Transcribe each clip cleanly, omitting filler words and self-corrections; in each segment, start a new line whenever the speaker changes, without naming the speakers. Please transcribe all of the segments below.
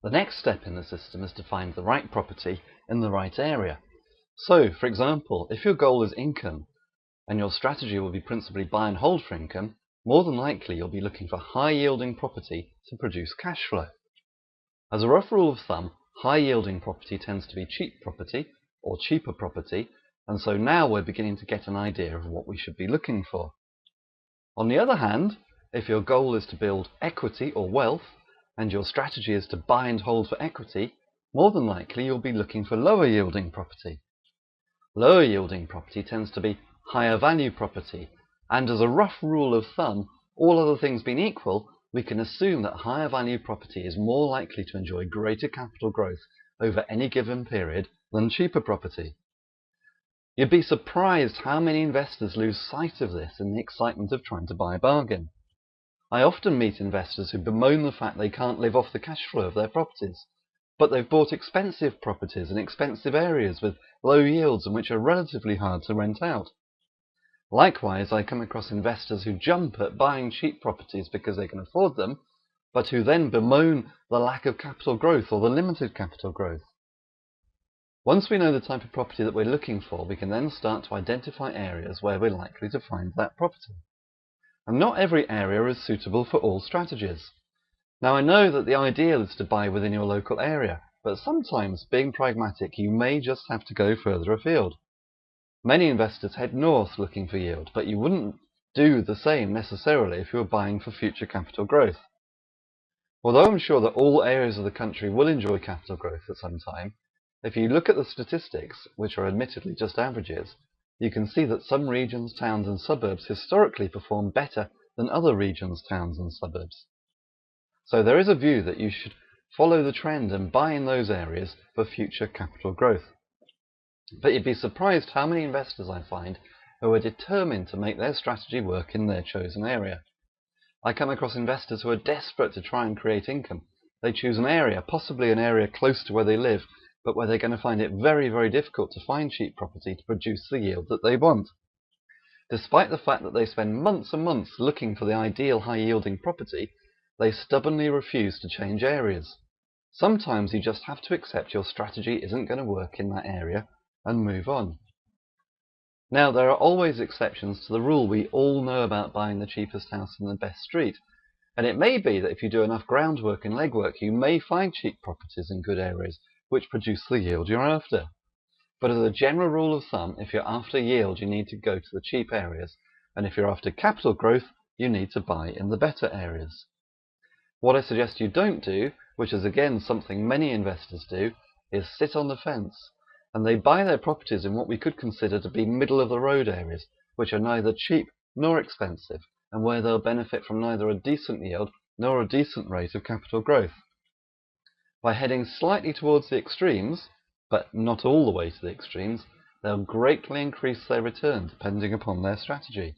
The next step in the system is to find the right property in the right area. So, for example, if your goal is income and your strategy will be principally buy and hold for income, more than likely you'll be looking for high-yielding property to produce cash flow. As a rough rule of thumb, high-yielding property tends to be cheap property or cheaper property, and so now we're beginning to get an idea of what we should be looking for. On the other hand, if your goal is to build equity or wealth, and your strategy is to buy and hold for equity, more than likely you'll be looking for lower-yielding property. Lower-yielding property tends to be higher value property, and as a rough rule of thumb, all other things being equal, we can assume that higher value property is more likely to enjoy greater capital growth over any given period than cheaper property. You'd be surprised how many investors lose sight of this in the excitement of trying to buy a bargain. I often meet investors who bemoan the fact they can't live off the cash flow of their properties, but they've bought expensive properties in expensive areas with low yields and which are relatively hard to rent out. Likewise, I come across investors who jump at buying cheap properties because they can afford them, but who then bemoan the lack of capital growth or the limited capital growth. Once we know the type of property that we're looking for, we can then start to identify areas where we're likely to find that property. And not every area is suitable for all strategies. Now I know that the ideal is to buy within your local area, but sometimes, being pragmatic, you may just have to go further afield. Many investors head north looking for yield, but you wouldn't do the same necessarily if you were buying for future capital growth. Although I'm sure that all areas of the country will enjoy capital growth at some time, if you look at the statistics, which are admittedly just averages, you can see that some regions, towns and suburbs historically perform better than other regions, towns and suburbs. So there is a view that you should follow the trend and buy in those areas for future capital growth. But you'd be surprised how many investors I find who are determined to make their strategy work in their chosen area. I come across investors who are desperate to try and create income. They choose an area, possibly an area close to where they live, but where they're going to find it very, very difficult to find cheap property to produce the yield that they want. Despite the fact that they spend months and months looking for the ideal high-yielding property, they stubbornly refuse to change areas. Sometimes you just have to accept your strategy isn't going to work in that area and move on. Now, there are always exceptions to the rule. We all know about buying the cheapest house in the best street. And it may be that if you do enough groundwork and legwork, you may find cheap properties in good areas which produce the yield you're after. But as a general rule of thumb, if you're after yield, you need to go to the cheap areas. And if you're after capital growth, you need to buy in the better areas. What I suggest you don't do, which is again something many investors do, is sit on the fence. And they buy their properties in what we could consider to be middle-of-the-road areas, which are neither cheap nor expensive, and where they'll benefit from neither a decent yield nor a decent rate of capital growth. By heading slightly towards the extremes, but not all the way to the extremes, they'll greatly increase their return depending upon their strategy.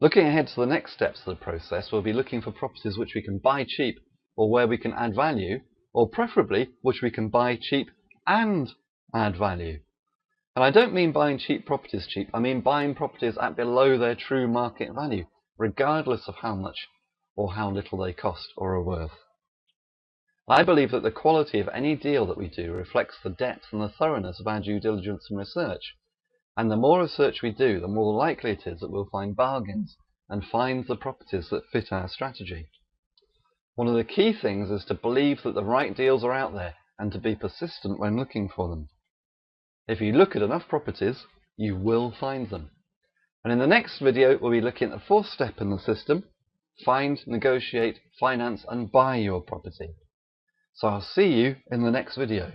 Looking ahead to the next steps of the process, we'll be looking for properties which we can buy cheap or where we can add value, or preferably which we can buy cheap and add value. And I don't mean buying cheap properties cheap, I mean buying properties at below their true market value, regardless of how much or how little they cost or are worth. I believe that the quality of any deal that we do reflects the depth and the thoroughness of our due diligence and research. And the more research we do, the more likely it is that we'll find bargains and find the properties that fit our strategy. One of the key things is to believe that the right deals are out there and to be persistent when looking for them. If you look at enough properties, you will find them. And in the next video, we'll be looking at the fourth step in the system: find, negotiate, finance and buy your property. So I'll see you in the next video.